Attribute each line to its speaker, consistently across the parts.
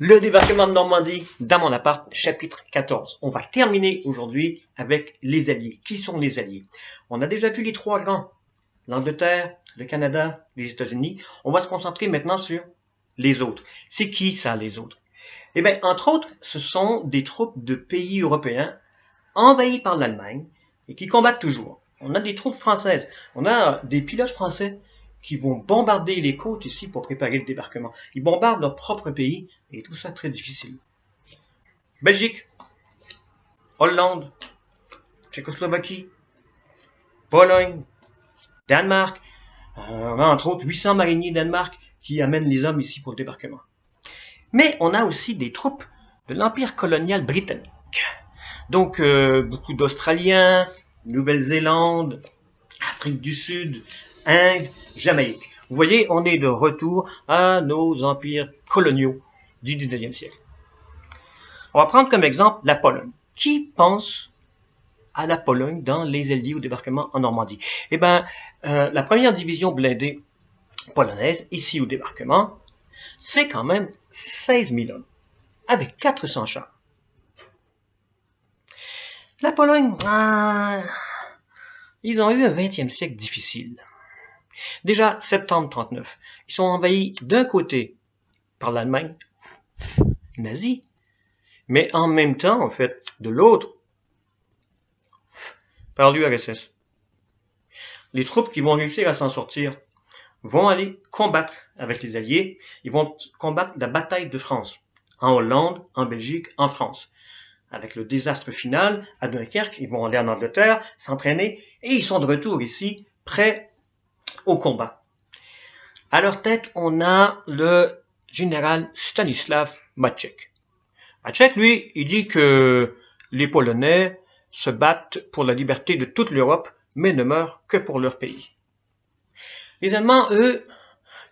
Speaker 1: Le débarquement de Normandie dans mon appart, chapitre 14. On va terminer aujourd'hui avec les alliés. Qui sont les alliés? On a déjà vu les trois grands, l'Angleterre, le Canada, les États-Unis. On va se concentrer maintenant sur les autres. C'est qui ça, les autres? Eh bien, entre autres, ce sont des troupes de pays européens envahis par l'Allemagne et qui combattent toujours. On a des troupes françaises, on a des pilotes français qui vont bombarder les côtes ici pour préparer le débarquement. Ils bombardent leur propre pays et tout ça très difficile. Belgique, Hollande, Tchécoslovaquie, Pologne, Danemark. On a entre autres 800 mariniers Danemark qui amènent les hommes ici pour le débarquement. Mais on a aussi des troupes de l'Empire colonial britannique. Donc beaucoup d'Australiens, Nouvelle-Zélande, Afrique du Sud, Inde, Jamaïque. Vous voyez, on est de retour à nos empires coloniaux du 19e siècle. On va prendre comme exemple la Pologne. Qui pense à la Pologne dans les alliés au débarquement en Normandie? Eh bien, la première division blindée polonaise, ici au débarquement, c'est quand même 16 000 hommes, avec 400 chars. La Pologne, ils ont eu un 20e siècle difficile. Déjà, septembre 39, ils sont envahis d'un côté par l'Allemagne nazie, mais en même temps, en fait, de l'autre, par l'URSS. Les troupes qui vont réussir à s'en sortir vont aller combattre avec les Alliés. Ils vont combattre la bataille de France, en Hollande, en Belgique, en France. Avec le désastre final, à Dunkerque, ils vont aller en Angleterre, s'entraîner, et ils sont de retour ici, prêts au combat. À leur tête, on a le général Stanisław Maciek. Maciek, lui, il dit que les Polonais se battent pour la liberté de toute l'Europe, mais ne meurent que pour leur pays. Les Allemands, eux,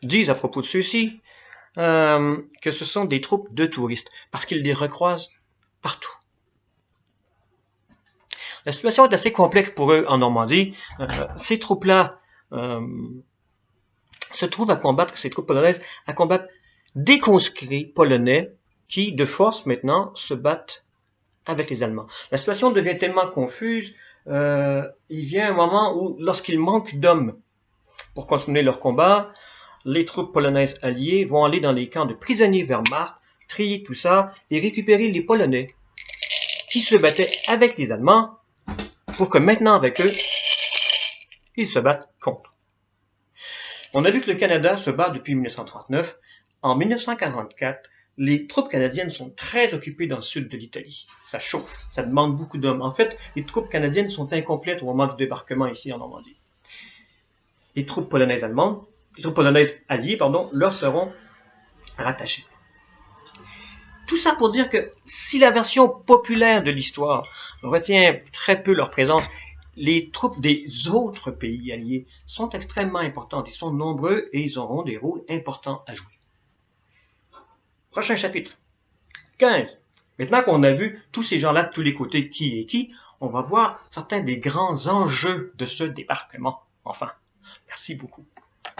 Speaker 1: disent à propos de ceux-ci que ce sont des troupes de touristes, parce qu'ils les recroisent partout. La situation est assez complexe pour eux en Normandie. Ces troupes-là se trouvent à combattre, ces troupes polonaises, à combattre des conscrits polonais qui, de force maintenant, se battent avec les Allemands. La situation devient tellement confuse, il vient un moment où, lorsqu'il manque d'hommes pour continuer leur combat, les troupes polonaises alliées vont aller dans les camps de prisonniers Wehrmacht, trier tout ça et récupérer les Polonais qui se battaient avec les Allemands pour que maintenant avec eux, ils se battent contre. On a vu que le Canada se bat depuis 1939. En 1944, les troupes canadiennes sont très occupées dans le sud de l'Italie. Ça chauffe, ça demande beaucoup d'hommes. En fait, les troupes canadiennes sont incomplètes au moment du débarquement ici en Normandie. Les troupes polonaises alliées, leur seront rattachées. Tout ça pour dire que si la version populaire de l'histoire retient très peu leur présence, les troupes des autres pays alliés sont extrêmement importantes. Ils sont nombreux et ils auront des rôles importants à jouer. Prochain chapitre, 15. Maintenant qu'on a vu tous ces gens-là de tous les côtés, qui est qui, on va voir certains des grands enjeux de ce débarquement. Enfin, merci beaucoup.